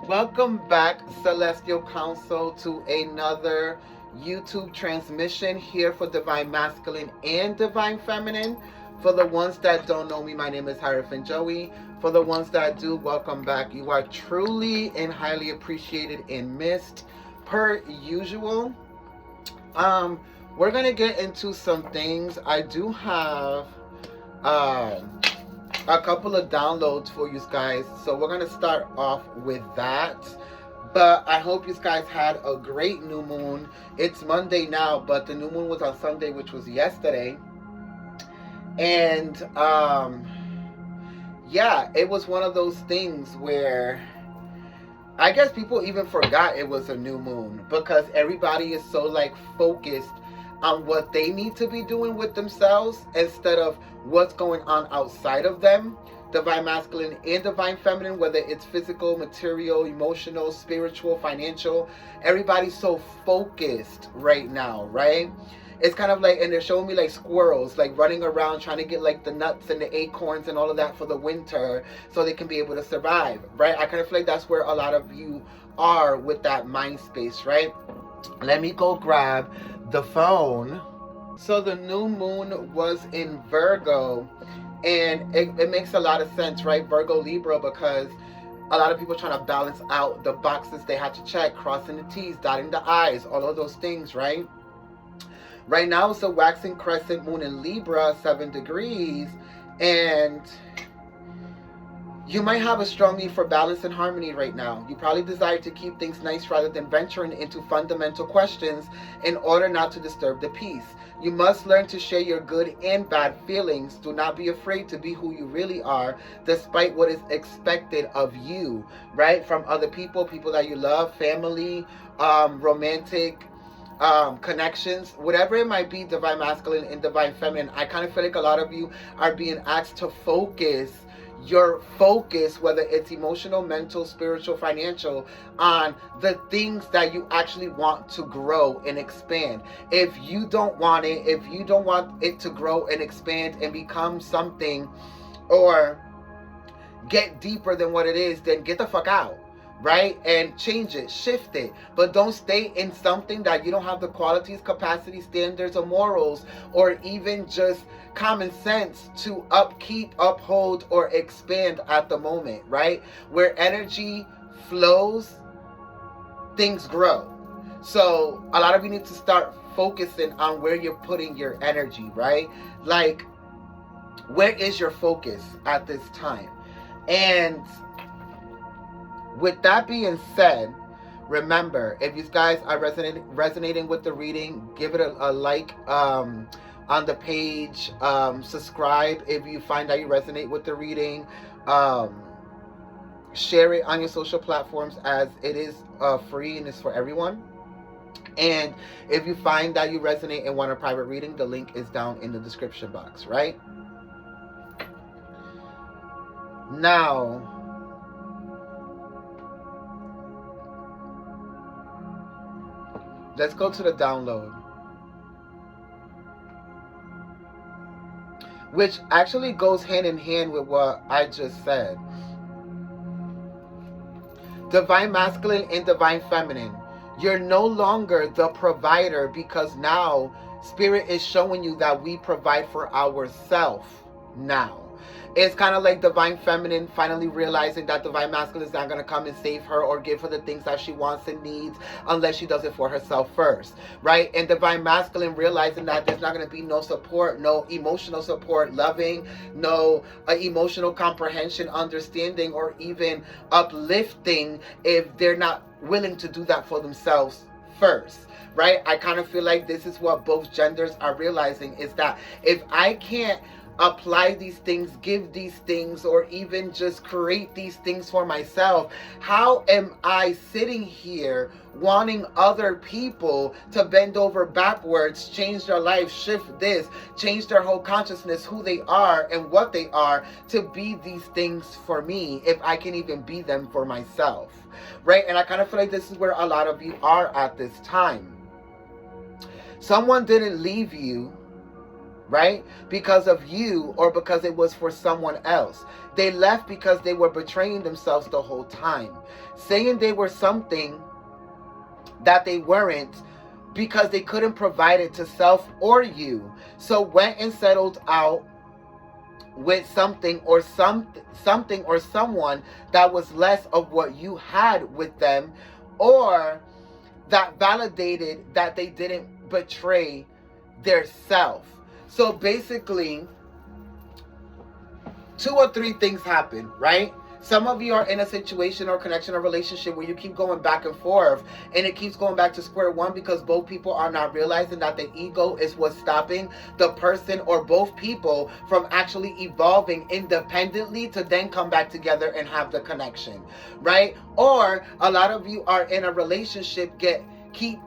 Welcome back, Celestial Council, to another YouTube transmission here for Divine Masculine and Divine Feminine. For the ones that don't know me, my name is Hierophant Joey. For the ones that do, welcome back. You are truly and highly appreciated and missed, per usual. We're gonna get into some things. I do have a couple of downloads for you guys, so we're gonna start off with that. But I hope you guys had a great new moon. It's Monday now, but the new moon was on Sunday, which was yesterday. And yeah, it was one of those things where I guess people even forgot it was a new moon, because everybody is so like focused on what they need to be doing with themselves instead of what's going on outside of them. Divine Masculine and Divine Feminine, whether it's physical, material, emotional, spiritual, financial, everybody's so focused right now, right? It's kind of like, and they're showing me like squirrels like running around trying to get like the nuts and the acorns and all of that for the winter so they can be able to survive, right? I kind of feel like that's where a lot of you are with that mind space, right? Let me go grab the phone. So the new moon was in Virgo, and it makes a lot of sense, right? Virgo Libra, because a lot of people are trying to balance out the boxes they have to check, crossing the T's, dotting the I's, all of those things, right? Right now it's a waxing crescent moon in Libra, 7 degrees, and you might have a strong need for balance and harmony right now. You probably desire to keep things nice rather than venturing into fundamental questions in order not to disturb the peace. You must learn to share your good and bad feelings. Do not be afraid to be who you really are, despite what is expected of you, right? From other people, people that you love, family, romantic connections, whatever it might be, Divine Masculine and Divine Feminine. I kind of feel like a lot of you are being asked to focus your focus, whether it's emotional, mental, spiritual, financial, on the things that you actually want to grow and expand. If you don't want it, if you don't want it to grow and expand and become something or get deeper than what it is, then get the fuck out, right? And change it, shift it. But don't stay in something that you don't have the qualities, capacity, standards, or morals, or even just common sense to upkeep, uphold, or expand at the moment, right? Where energy flows, things grow. So a lot of you need to start focusing on where you're putting your energy, right? Like, where is your focus at this time? And with that being said, remember, if you guys are resonating with the reading, give it a like on the page. Subscribe if you find that you resonate with the reading. Share it on your social platforms, as it is free and it's for everyone. And if you find that you resonate and want a private reading, the link is down in the description box, right? Now, let's go to the download, which actually goes hand in hand with what I just said. Divine Masculine and Divine Feminine, you're no longer the provider, because now Spirit is showing you that we provide for ourselves now. It's kind of like Divine Feminine finally realizing that Divine Masculine is not going to come and save her or give her the things that she wants and needs unless she does it for herself first, right? And Divine Masculine realizing that there's not going to be no support, no emotional support, loving, no emotional comprehension, understanding, or even uplifting if they're not willing to do that for themselves first, right? I kind of feel like this is what both genders are realizing, is that if I can't apply these things, give these things, or even just create these things for myself, how am I sitting here wanting other people to bend over backwards, change their life, shift this, change their whole consciousness, who they are and what they are, to be these things for me, if I can even be them for myself, right? And I kind of feel like this is where a lot of you are at this time. Someone didn't leave you right? Because of you or because it was for someone else. They left because they were betraying themselves the whole time, saying they were something that they weren't because they couldn't provide it to self or you. So went and settled out with something or something or someone that was less of what you had with them, or that validated that they didn't betray their self. So basically, 2 or 3 things happen, right? Some of you are in a situation or connection or relationship where you keep going back and forth, and it keeps going back to square one because both people are not realizing that the ego is what's stopping the person or both people from actually evolving independently to then come back together and have the connection, right? Or a lot of you are in a relationship, keep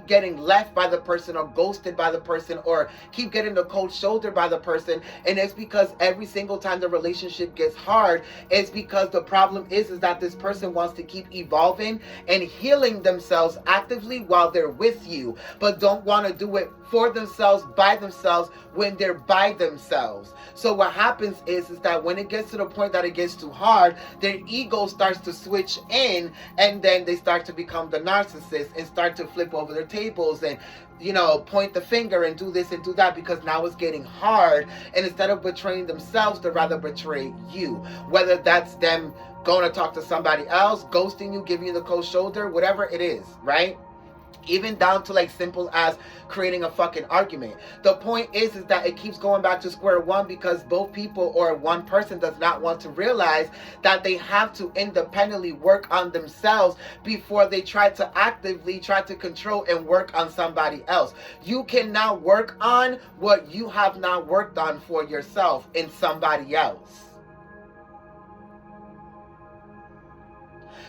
getting left by the person or ghosted by the person or keep getting the cold shoulder by the person, and it's because every single time the relationship gets hard, it's because the problem is that this person wants to keep evolving and healing themselves actively while they're with you, but don't want to do it for themselves, by themselves, when they're by themselves. So what happens is that when it gets to the point that it gets too hard, their ego starts to switch in, and then they start to become the narcissist and start to flip over their tables and, point the finger and do this and do that because now it's getting hard. And instead of betraying themselves, they rather betray you. Whether that's them going to talk to somebody else, ghosting you, giving you the cold shoulder, whatever it is, right? Even down to like simple as creating a fucking argument. The point is that it keeps going back to square one because both people or one person does not want to realize that they have to independently work on themselves before they try to actively try to control and work on somebody else. You can now work on what you have not worked on for yourself in somebody else.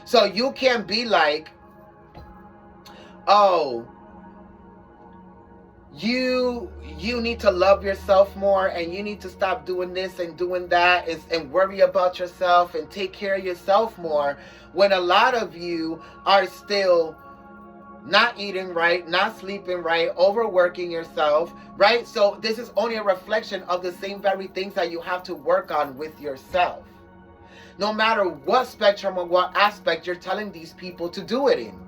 So you can't be like, oh, you need to love yourself more and you need to stop doing this and doing that and worry about yourself and take care of yourself more, when a lot of you are still not eating right, not sleeping right, overworking yourself, right? So this is only a reflection of the same very things that you have to work on with yourself. No matter what spectrum or what aspect you're telling these people to do it in.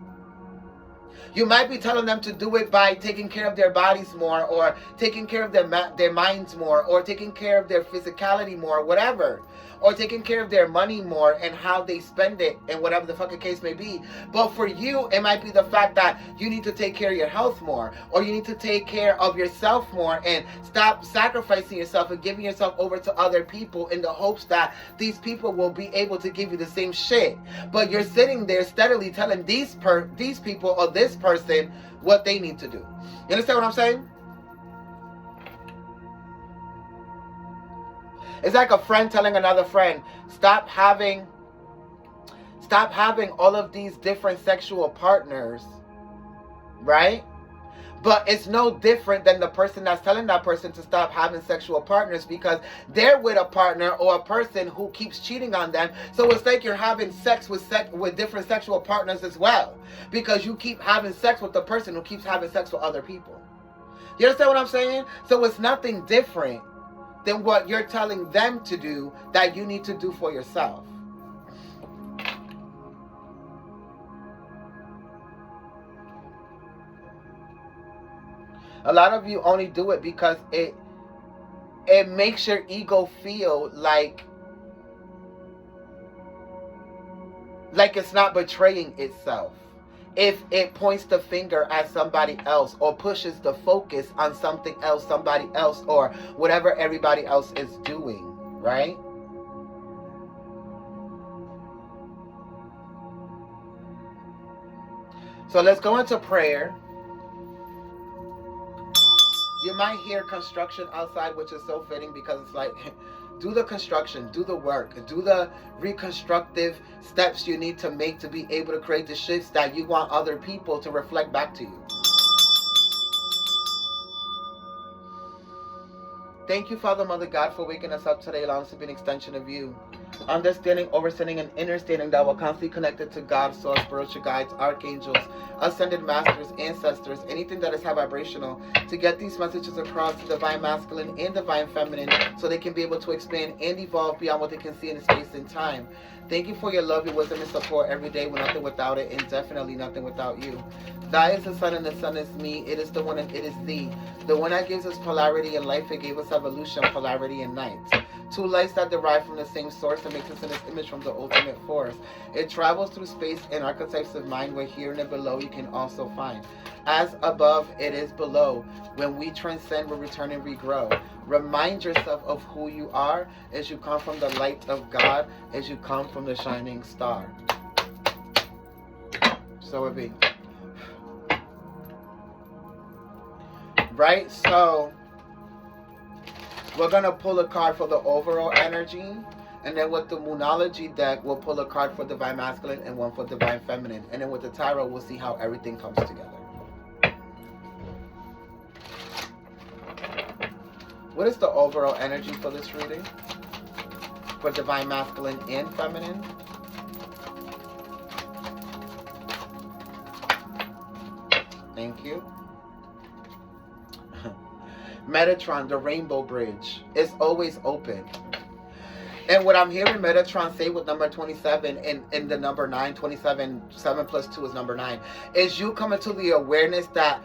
You might be telling them to do it by taking care of their bodies more, or taking care of their minds more, or taking care of their physicality more, whatever. Or taking care of their money more and how they spend it and whatever the fucking case may be. But for you, it might be the fact that you need to take care of your health more, or you need to take care of yourself more and stop sacrificing yourself and giving yourself over to other people in the hopes that these people will be able to give you the same shit. But you're sitting there steadily telling these people or this person what they need to do. You understand what I'm saying? It's like a friend telling another friend, stop having all of these different sexual partners, right? But it's no different than the person that's telling that person to stop having sexual partners because they're with a partner or a person who keeps cheating on them. So it's like you're having sex with different sexual partners as well, because you keep having sex with the person who keeps having sex with other people. You understand what I'm saying? So it's nothing different than what you're telling them to do that you need to do for yourself. A lot of you only do it because it makes your ego feel like it's not betraying itself. If it points the finger at somebody else or pushes the focus on something else, somebody else, or whatever everybody else is doing, right? So let's go into prayer. You might hear construction outside, which is so fitting because it's like, do the construction, do the work, do the reconstructive steps you need to make to be able to create the shifts that you want other people to reflect back to you. Thank you, Father, Mother God, for waking us up today, allowing us to be an extension of you. understanding, understanding, and understanding that we're constantly connected to God, source, spiritual guides, archangels, ascended masters, ancestors, anything that is high vibrational, to get these messages across to divine masculine and divine feminine so they can be able to expand and evolve beyond what they can see in space and time. Thank you for your love, your wisdom, and support every day. We're nothing without it, and definitely nothing without you. Thy is the sun, and the sun is me. It is the one, and it is thee. The one that gives us polarity in life, it gave us evolution, polarity in night. Two lights that derive from the same source and makes us in its image from the ultimate force. It travels through space and archetypes of mind where here and below you can also find. As above, it is below. When we transcend, we return and regrow. Remind yourself of who you are as you come from the light of God, as you come from the shining star. So it be. Right? So we're going to pull a card for the overall energy. And then with the Moonology deck, we'll pull a card for Divine Masculine and one for Divine Feminine. And then with the Tarot, we'll see how everything comes together. What is the overall energy for this reading? For Divine Masculine and Feminine? Thank you. Metatron, the Rainbow Bridge, is always open. And what I'm hearing Metatron say with number 27 and the number 9, 27, 7 plus 2 is number 9, is you come into the awareness that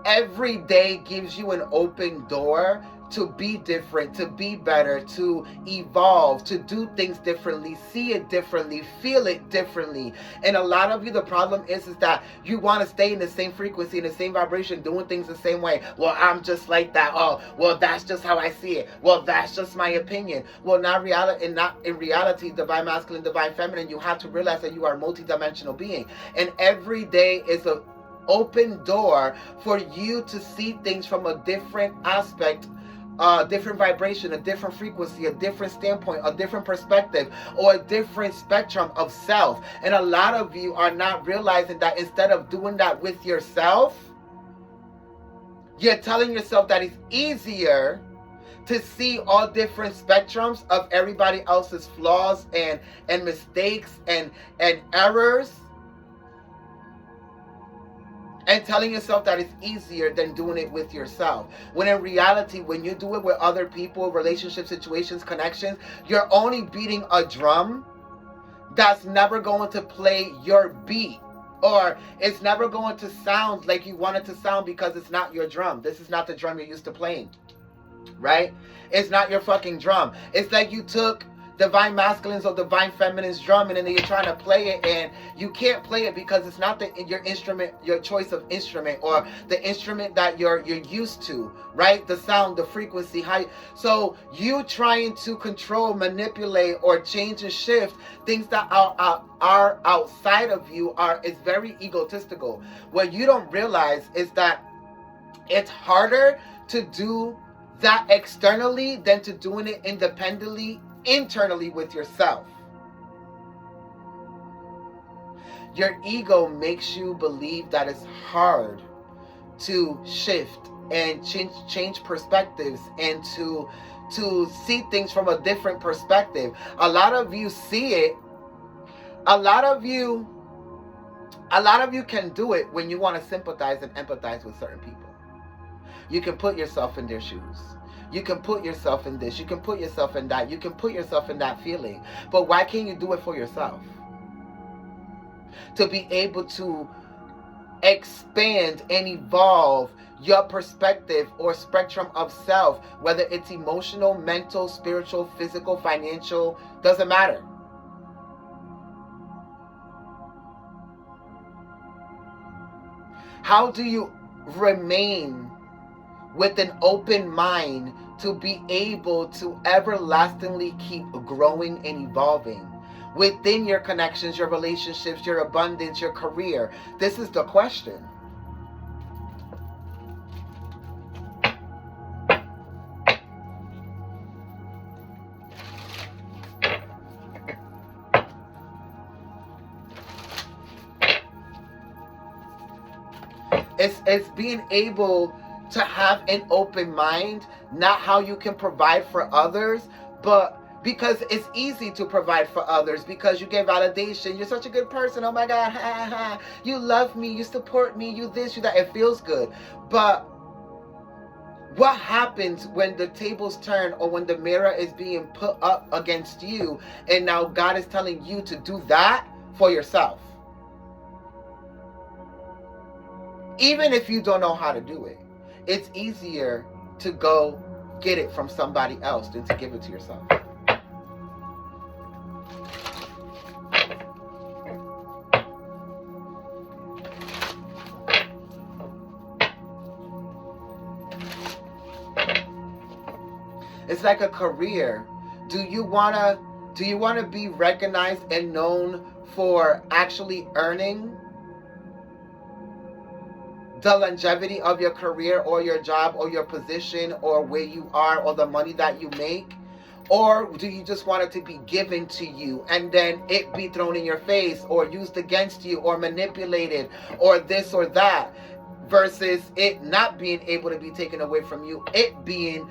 every day gives you an open door to be different, to be better, to evolve, to do things differently, see it differently, feel it differently. And a lot of you, the problem is that you want to stay in the same frequency, in the same vibration, doing things the same way. Well, I'm just like that. Oh, well, that's just how I see it. Well, that's just my opinion. Well, not in reality, Divine Masculine, Divine Feminine, you have to realize that you are a multidimensional being. And every day is a open door for you to see things from a different aspect, a different vibration, a different frequency, a different standpoint, a different perspective, or a different spectrum of self. And a lot of you are not realizing that instead of doing that with yourself, you're telling yourself that it's easier to see all different spectrums of everybody else's flaws and mistakes and errors, and telling yourself that it's easier than doing it with yourself. When in reality, when you do it with other people, relationships, situations, connections, you're only beating a drum that's never going to play your beat. Or it's never going to sound like you want it to sound because it's not your drum. This is not the drum you're used to playing. Right? It's not your fucking drum. It's like you took Divine Masculine's or Divine Feminine's drum and then you're trying to play it and you can't play it because it's not your instrument, your choice of instrument, or the instrument that you're used to, right? The sound, the frequency, how. So you trying to control, manipulate, or change and shift things that are outside of you is very egotistical. What you don't realize is that it's harder to do that externally than to doing it independently, internally with yourself. Your ego makes you believe that it's hard to shift and change perspectives and to see things from a different perspective. A lot of you see it. A lot of you can do it when you want to sympathize and empathize with certain people. You can put yourself in their shoes. You can put yourself in this. You can put yourself in that. You can put yourself in that feeling. But why can't you do it for yourself? To be able to expand and evolve your perspective or spectrum of self, whether it's emotional, mental, spiritual, physical, financial, doesn't matter. How do you remain with an open mind to be able to everlastingly keep growing and evolving within your connections, your relationships, your abundance, your career? This is the question. It's being able to have an open mind, not how you can provide for others, but because it's easy to provide for others because you get validation. You're such a good person. Oh my God, ha, ha, ha. You love me, you support me, you this, you that. It feels good. But what happens when the tables turn, or when the mirror is being put up against you, and now God is telling you to do that for yourself? Even if you don't know how to do it, it's easier to go get it from somebody else than to give it to yourself. It's like a career. Do you wanna be recognized and known for actually earning the longevity of your career, or your job, or your position, or where you are, or the money that you make? Or do you just want it to be given to you and then it be thrown in your face, or used against you, or manipulated, or this or that, versus it not being able to be taken away from you, it being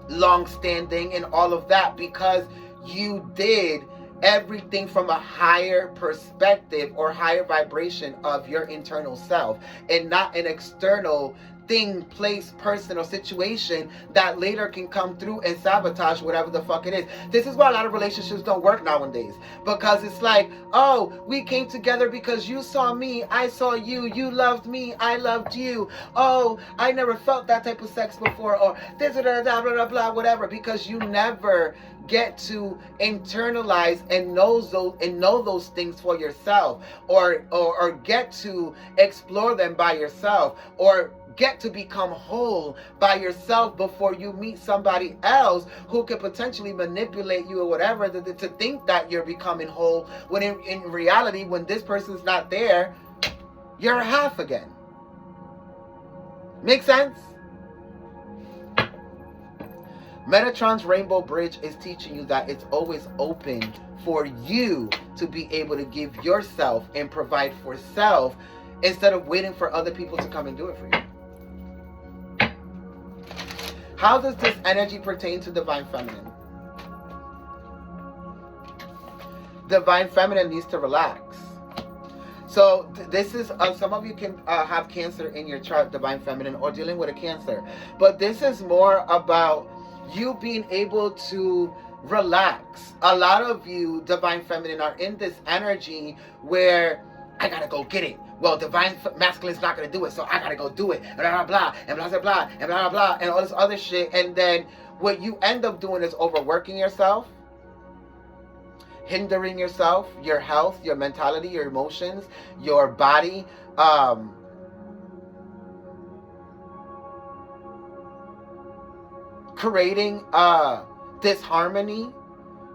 long-standing and all of that, because you did everything from a higher perspective or higher vibration of your internal self, and not an external thing, place, person, or situation that later can come through and sabotage whatever the fuck it is. This is why a lot of relationships don't work nowadays, because it's like, oh, we came together because you saw me, I saw you, you loved me, I loved you, oh, I never felt that type of sex before, or this, blah, blah, blah, blah, whatever, because you never get to internalize and know those things for yourself, or get to explore them by yourself, or get to become whole by yourself before you meet somebody else who could potentially manipulate you or whatever to think that you're becoming whole, when in reality, when this person's not there, you're a half again. Make sense? Metatron's Rainbow Bridge is teaching you that it's always open for you to be able to give yourself and provide for self, instead of waiting for other people to come and do it for you. How does this energy pertain to Divine Feminine? Divine Feminine needs to relax. So this is, some of you can have Cancer in your chart, Divine Feminine, or dealing with a Cancer. But this is more about you being able to relax. A lot of you, Divine Feminine, are in this energy where I gotta go get it. Well, Divine Masculine is not gonna do it, so I gotta go do it. Blah, blah, blah, and blah, blah, blah, and blah, blah, blah, and all this other shit. And then what you end up doing is overworking yourself, hindering yourself, your health, your mentality, your emotions, your body, creating disharmony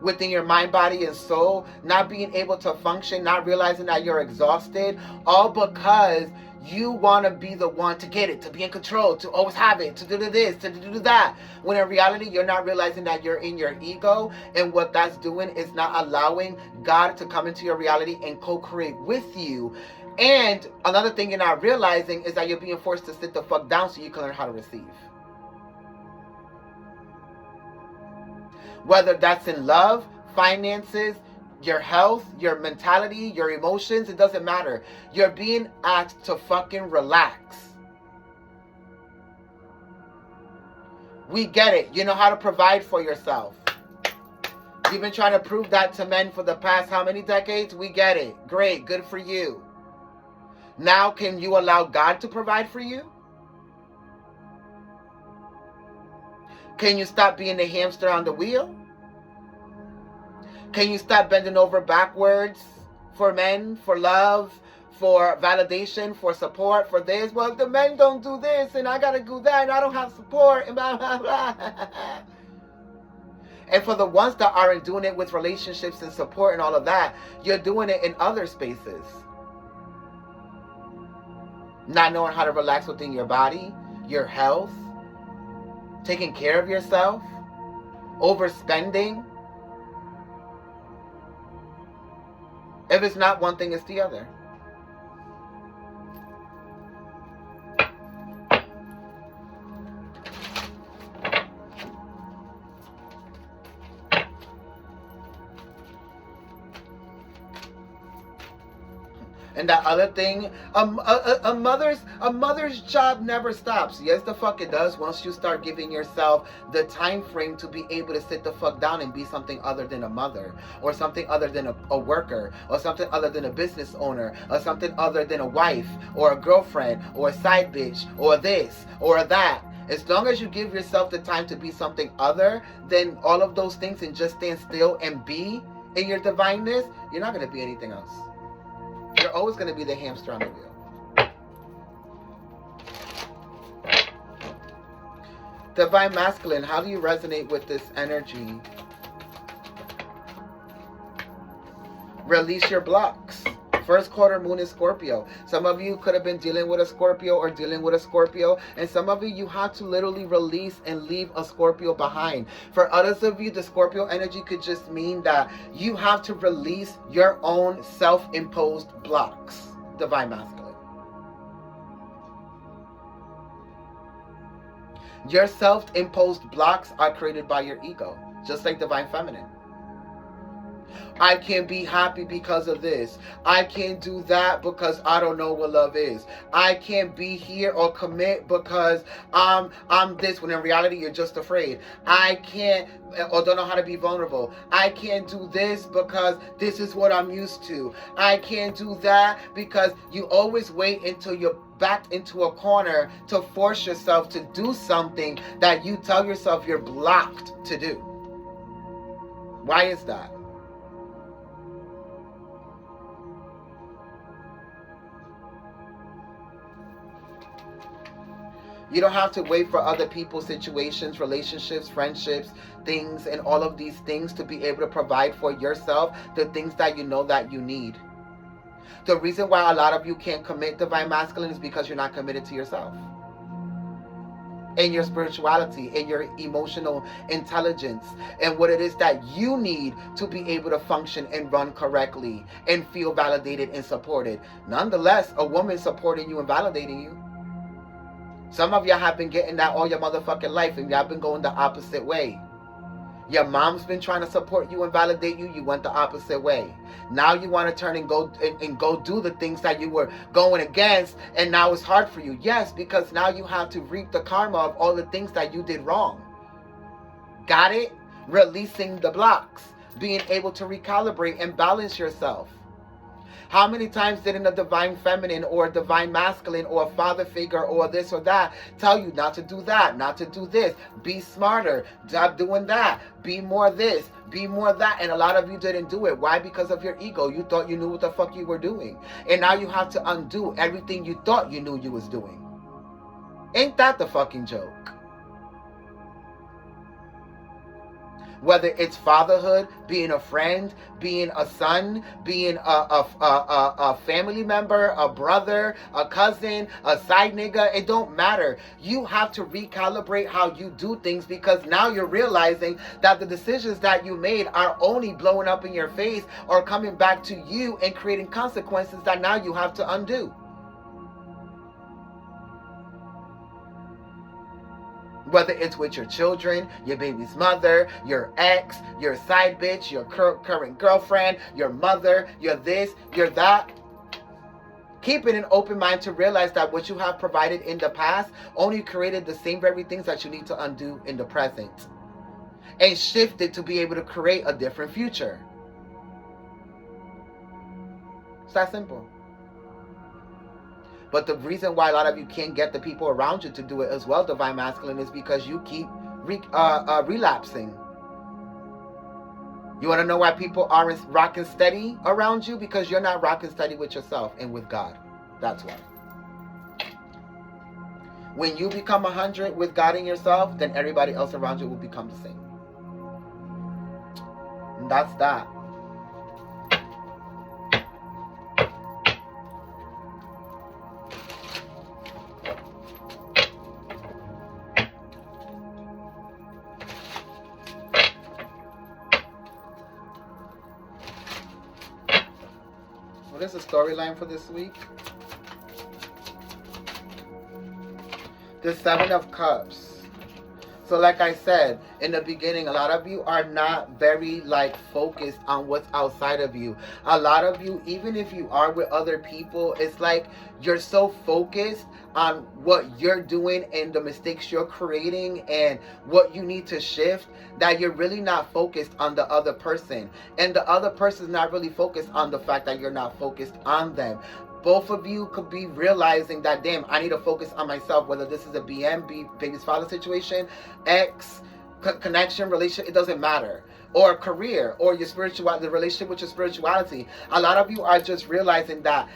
within your mind, body, and soul, not being able to function, not realizing that you're exhausted, all because you want to be the one to get it, to be in control, to always have it, to do this, to do that, when in reality you're not realizing that you're in your ego, and what that's doing is not allowing God to come into your reality and co-create with you. And another thing you're not realizing is that you're being forced to sit the fuck down so you can learn how to receive. Whether that's in love, finances, your health, your mentality, your emotions, it doesn't matter. You're being asked to fucking relax. We get it. You know how to provide for yourself. You've been trying to prove that to men for the past how many decades? We get it. Great. Good for you. Now can you allow God to provide for you? Can you stop being the hamster on the wheel? Can you stop bending over backwards for men, for love, for validation, for support, for this? Well, the men don't do this, and I gotta do that, and I don't have support, and blah, blah, blah. And for the ones that aren't doing it with relationships and support and all of that, you're doing it in other spaces. Not knowing how to relax within your body, your health, taking care of yourself, overspending. If it's not one thing, it's the other. And that other thing, a mother's job never stops. Yes, the fuck it does. Once you start giving yourself the time frame to be able to sit the fuck down and be something other than a mother, or something other than a worker, or something other than a business owner, or something other than a wife, or a girlfriend, or a side bitch, or this, or that. As long as you give yourself the time to be something other than all of those things and just stand still and be in your divineness, you're not going to be anything else. You're always going to be the hamster on the wheel. Divine Masculine, how do you resonate with this energy? Release your blocks. First quarter moon is Scorpio. Some of you could have been dealing with a Scorpio or dealing with a Scorpio. And some of you have to literally release and leave a Scorpio behind. For others of you, the Scorpio energy could just mean that you have to release your own self-imposed blocks. Divine Masculine. Your self-imposed blocks are created by your ego. Just like Divine Feminine. I can't be happy because of this. I can't do that because I don't know what love is. I can't be here or commit because I'm this, when in reality you're just afraid. I can't or don't know how to be vulnerable. I can't do this because this is what I'm used to. I can't do that because you always wait until you're backed into a corner to force yourself to do something that you tell yourself you're blocked to do. Why is that? You don't have to wait for other people's situations, relationships, friendships, things, and all of these things to be able to provide for yourself the things that you know that you need. The reason why a lot of you can't commit, Divine Masculine, is because you're not committed to yourself. And your spirituality, and your emotional intelligence, and what it is that you need to be able to function and run correctly and feel validated and supported. Nonetheless, a woman supporting you and validating you. Some of y'all have been getting that all your motherfucking life, and y'all been going the opposite way. Your mom's been trying to support you and validate you. You went the opposite way. Now you want to turn and go do the things that you were going against, and now it's hard for you. Yes, because now you have to reap the karma of all the things that you did wrong. Got it? Releasing the blocks. Being able to recalibrate and balance yourself. How many times didn't a Divine Feminine or a Divine Masculine or a father figure or this or that tell you not to do that, not to do this, be smarter, stop doing that, be more this, be more that, and a lot of you didn't do it. Why? Because of your ego. You thought you knew what the fuck you were doing. And now you have to undo everything you thought you knew you was doing. Ain't that the fucking joke? Whether it's fatherhood, being a friend, being a son, being a family member, a brother, a cousin, a side nigga, it don't matter. You have to recalibrate how you do things, because now you're realizing that the decisions that you made are only blowing up in your face or coming back to you and creating consequences that now you have to undo. Whether it's with your children, your baby's mother, your ex, your side bitch, your current girlfriend, your mother, your this, your that. Keeping an open mind to realize that what you have provided in the past only created the same very things that you need to undo in the present. And shift it to be able to create a different future. It's that simple. But the reason why a lot of you can't get the people around you to do it as well, Divine Masculine, is because you keep relapsing. You want to know why people aren't rocking steady around you? Because you're not rocking steady with yourself and with God. That's why. When you become 100 with God and yourself, then everybody else around you will become the same. And that's that. What is the storyline for this week? The Seven of Cups. So like I said in the beginning, a lot of you are not very like focused on what's outside of you. A lot of you, even if you are with other people, it's like you're so focused on what you're doing and the mistakes you're creating and what you need to shift, that you're really not focused on the other person. And the other person is not really focused on the fact that you're not focused on them. Both of you could be realizing that, damn, I need to focus on myself, whether this is a baby's father situation, ex, connection, relationship, it doesn't matter. Or career, or your spiritual, the relationship with your spirituality. A lot of you are just realizing that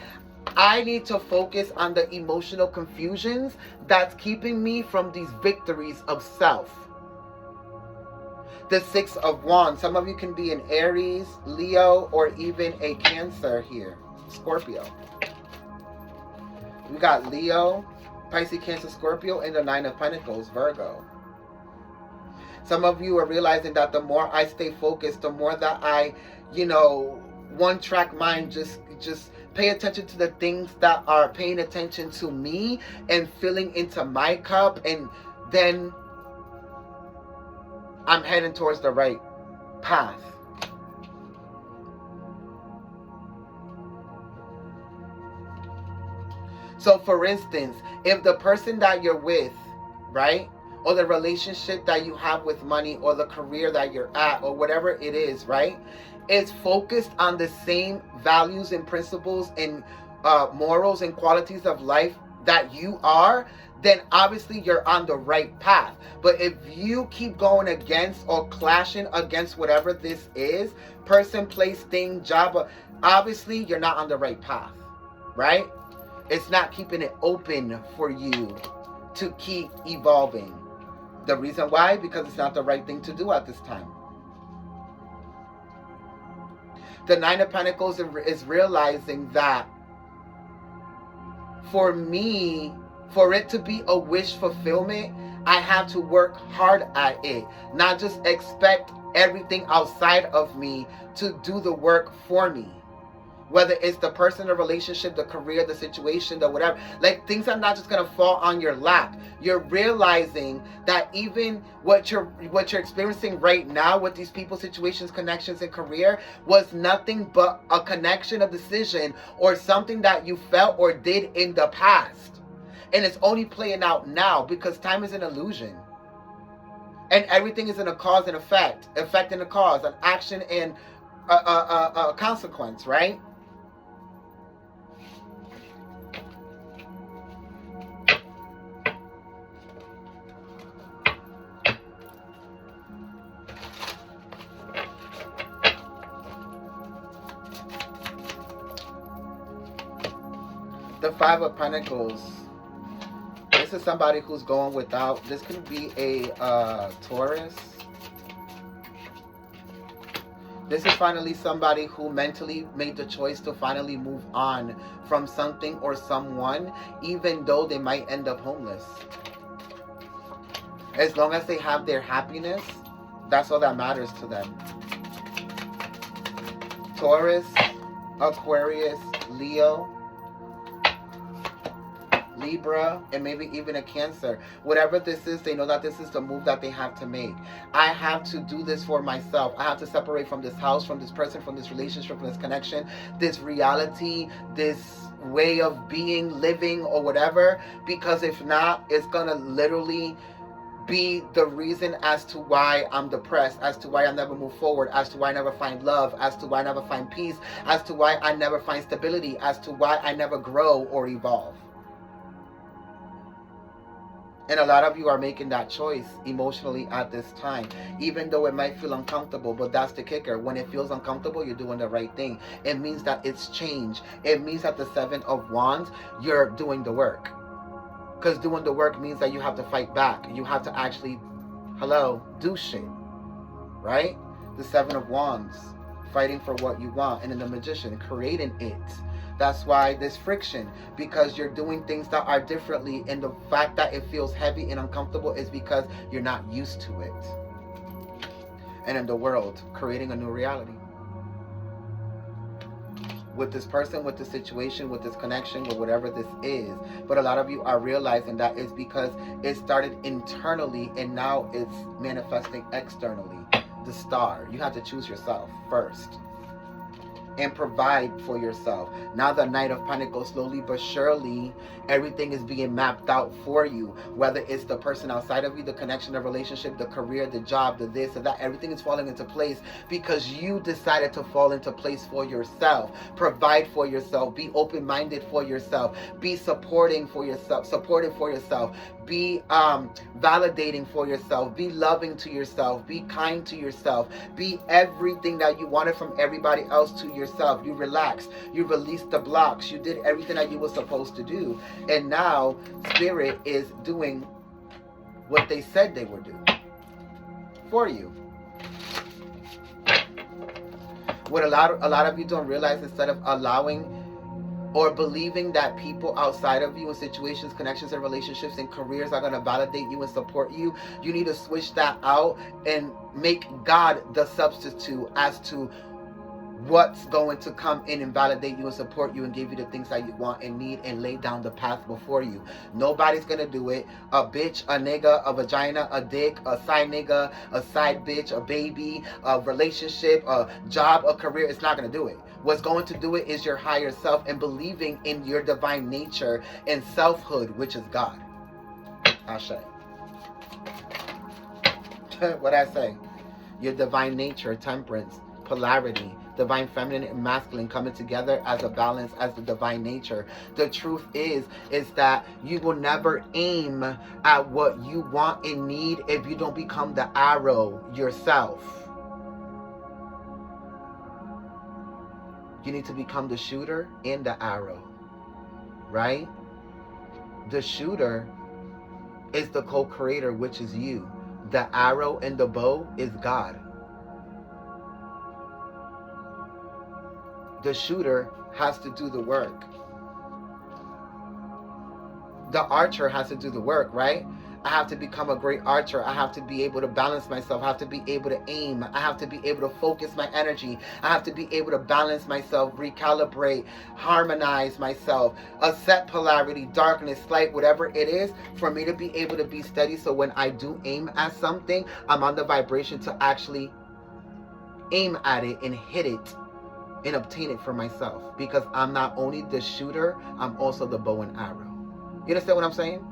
I need to focus on the emotional confusions that's keeping me from these victories of self. The Six of Wands. Some of you can be an Aries, Leo, or even a Cancer here. Scorpio. We got Leo, Pisces, Cancer, Scorpio, and the Nine of Pentacles, Virgo. Some of you are realizing that the more I stay focused, the more that I, one track mind, just pay attention to the things that are paying attention to me and filling into my cup, and then I'm heading towards the right path. So for instance, if the person that you're with, right, or the relationship that you have with money, or the career that you're at, or whatever it is, right, is focused on the same values and principles and morals and qualities of life that you are, then obviously you're on the right path. But if you keep going against or clashing against whatever this is, person, place, thing, job, obviously you're not on the right path, right? It's not keeping it open for you to keep evolving. The reason why? Because it's not the right thing to do at this time. The Nine of Pentacles is realizing that for me, for it to be a wish fulfillment, I have to work hard at it. Not just expect everything outside of me to do the work for me. Whether it's the person, the relationship, the career, the situation, the whatever. Like, things are not just going to fall on your lap. You're realizing that even what you're experiencing right now with these people, situations, connections, and career was nothing but a connection, a decision, or something that you felt or did in the past. And it's only playing out now because time is an illusion. And everything is in a cause and effect. Effect and a cause. An action and a consequence, right? The Five of Pentacles. This is somebody who's going without. This could be a Taurus. This is finally somebody who mentally made the choice to finally move on from something or someone, even though they might end up homeless. As long as they have their happiness, that's all that matters to them. Taurus, Aquarius, Leo, Libra, and maybe even a Cancer. Whatever this is, they know that this is the move that they have to make. I have to do this for myself. I have to separate from this house, from this person, from this relationship, from this connection, this reality, this way of being, living, or whatever. Because if not, it's gonna literally be the reason as to why I'm depressed, as to why I never move forward, as to why I never find love, as to why I never find peace, as to why I never find stability, as to why I never grow or evolve. And a lot of you are making that choice emotionally at this time, even though it might feel uncomfortable. But that's the kicker. When it feels uncomfortable, you're doing the right thing. It means that it's change. It means that the Seven of Wands, you're doing the work. Because doing the work means that you have to fight back. You have to actually, do shit. Right? The Seven of Wands, fighting for what you want. And then the Magician, creating it. That's why there's friction, because you're doing things that are differently, and the fact that it feels heavy and uncomfortable is because you're not used to it. And in the world, creating a new reality. with this person, with this situation, with this connection, with whatever this is. But a lot of you are realizing that it's because it started internally and now it's manifesting externally. The star. You have to choose yourself first and provide for yourself. Now the Knight of Pentacles, slowly but surely, everything is being mapped out for you. Whether it's the person outside of you, the connection, the relationship, the career, the job, the this, and that, everything is falling into place because you decided to fall into place for yourself. Provide for yourself. Be open-minded for yourself. Be supporting for yourself. Supportive for yourself. Be validating for yourself. Be loving to yourself. Be kind to yourself. Be everything that you wanted from everybody else to yourself. You relaxed. You released the blocks. You did everything that you were supposed to do. And now Spirit is doing what they said they would do for you. What a lot of you don't realize, instead of allowing or believing that people outside of you in situations, connections, and relationships and careers are going to validate you and support you, you need to switch that out and make God the substitute as to what's going to come in and validate you and support you and give you the things that you want and need and lay down the path before you. Nobody's gonna do it. A bitch, a nigga, a vagina, a dick, a side nigga, a side bitch, a baby, a relationship, a job, a career, it's not gonna do it. What's going to do it is your higher self and believing in your divine nature and selfhood, which is God. Ashe. What I say? Your divine nature, temperance, polarity, divine feminine and masculine coming together as a balance, as the divine nature. The truth is that you will never aim at what you want and need if you don't become the arrow yourself. You need to become the shooter and the arrow, right? The shooter is the co-creator, which is you. The arrow and the bow is God. The shooter has to do the work. The archer has to do the work, right? I have to become a great archer. I have to be able to balance myself. I have to be able to aim. I have to be able to focus my energy. I have to be able to balance myself, recalibrate, harmonize myself, accept polarity, darkness, light, whatever it is, for me to be able to be steady. So when I do aim at something, I'm on the vibration to actually aim at it and hit it and obtain it for myself, because I'm not only the shooter, I'm also the bow and arrow. You understand what I'm saying?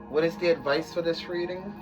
What is the advice for this reading?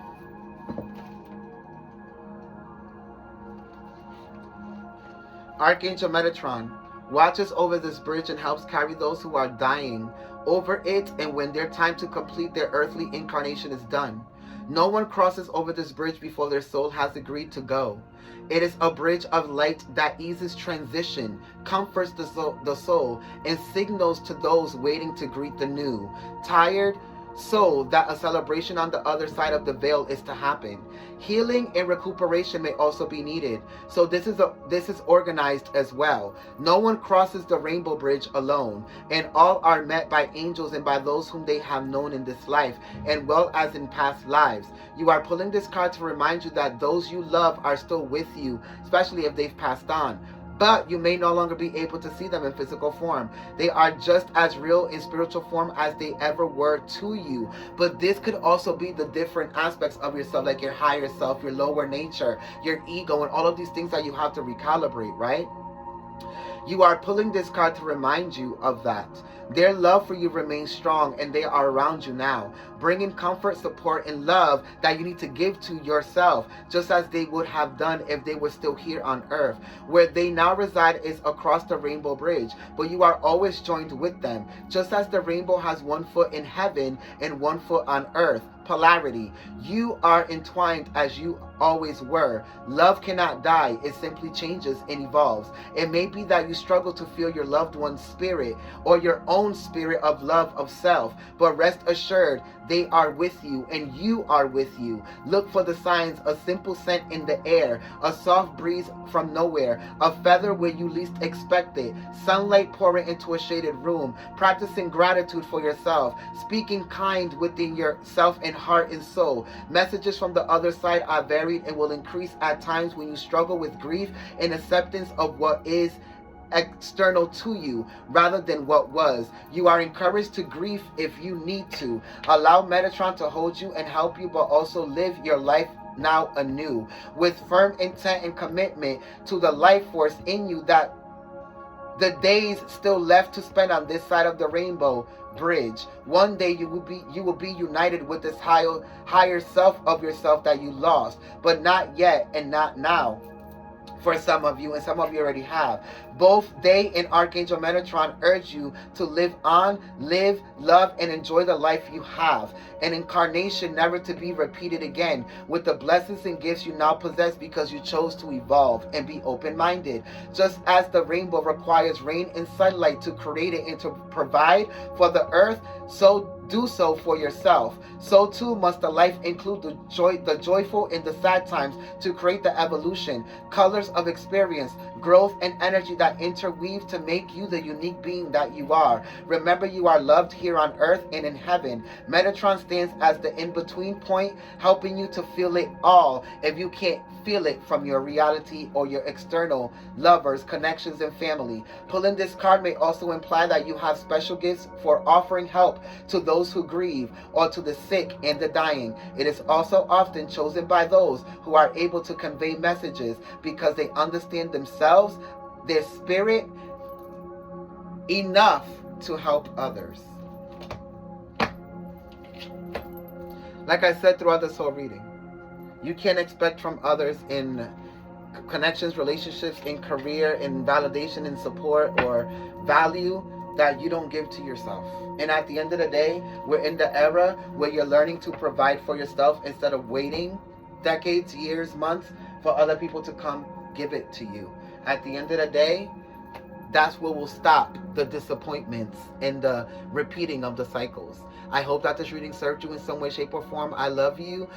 Archangel Metatron watches over this bridge and helps carry those who are dying over it, and when their time to complete their earthly incarnation is done. No one crosses over this bridge before their soul has agreed to go. It is a bridge of light that eases transition, comforts the soul, and signals to those waiting to greet the new, tired soul that a celebration on the other side of the veil is to happen. Healing and recuperation may also be needed, so this is organized as well. No one crosses the rainbow bridge alone, and all are met by angels and by those whom they have known in this life and well as in past lives. You are pulling this card to remind you that those you love are still with you, especially if they've passed on. But you may no longer be able to see them in physical form. They are just as real in spiritual form as they ever were to you. But this could also be the different aspects of yourself, like your higher self, your lower nature, your ego, and all of these things that you have to recalibrate, right? You are pulling this card to remind you of that. Their love for you remains strong, and they are around you now, bringing comfort, support, and love that you need to give to yourself, just as they would have done if they were still here on earth. Where they now reside is across the rainbow bridge, but you are always joined with them, just as the rainbow has one foot in heaven and one foot on earth. polarity. You are entwined as you always were. Love cannot die. It simply changes and evolves. It may be that you struggle to feel your loved one's spirit or your own spirit of love of self, but rest assured they are with you and you are with you. Look for the signs: a simple scent in the air, a soft breeze from nowhere, a feather where you least expect it, sunlight pouring into a shaded room, practicing gratitude for yourself, speaking kind within yourself and heart and soul. Messages from the other side are varied and will increase at times when you struggle with grief and acceptance of what is external to you rather than what was. You are encouraged to grieve if you need to. Allow Metatron to hold you and help you, but also live your life now anew with firm intent and commitment to the life force in you that the days still left to spend on this side of the rainbow bridge. One day you will be united with this higher self of yourself that you lost, but not yet and not now. For some of you, and some of you already have. Both they and Archangel Metatron urge you to live on, live, love, and enjoy the life you have. An incarnation never to be repeated again, with the blessings and gifts you now possess because you chose to evolve and be open-minded. Just as the rainbow requires rain and sunlight to create it and to provide for the earth, so do so for yourself. So too must the life include the joyful and the sad times to create the evolution, colors of experience, growth, and energy that interweave to make you the unique being that you are. Remember, you are loved here on earth and in heaven. Metatron stands as the in-between point, helping you to feel it all if you can't feel it from your reality or your external lovers, connections, and family. Pulling this card may also imply that you have special gifts for offering help to those who grieve or to the sick and the dying. It is also often chosen by those who are able to convey messages because they understand themselves, their spirit, enough to help others. Like I said throughout this whole reading, you can't expect from others in connections, relationships, in career, in validation, in support, or value that you don't give to yourself. And at the end of the day, we're in the era where you're learning to provide for yourself instead of waiting decades, years, months for other people to come give it to you. At the end of the day, that's what will stop the disappointments and the repeating of the cycles. I hope that this reading served you in some way, shape, or form. I love you.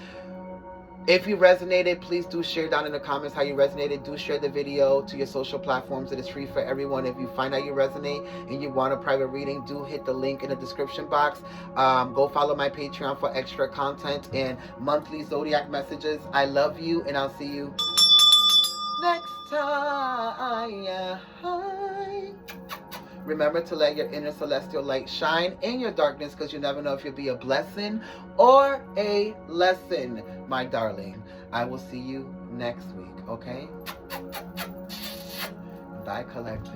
If you resonated, please do share down in the comments how you resonated. Do share the video to your social platforms. It is free for everyone. If you find out you resonate and you want a private reading, do hit the link in the description box. Go follow my Patreon for extra content and monthly zodiac messages. I love you, and I'll see you next time. Remember to let your inner celestial light shine in your darkness, because you never know if you'll be a blessing or a lesson, my darling. I will see you next week, okay? Bye, collective.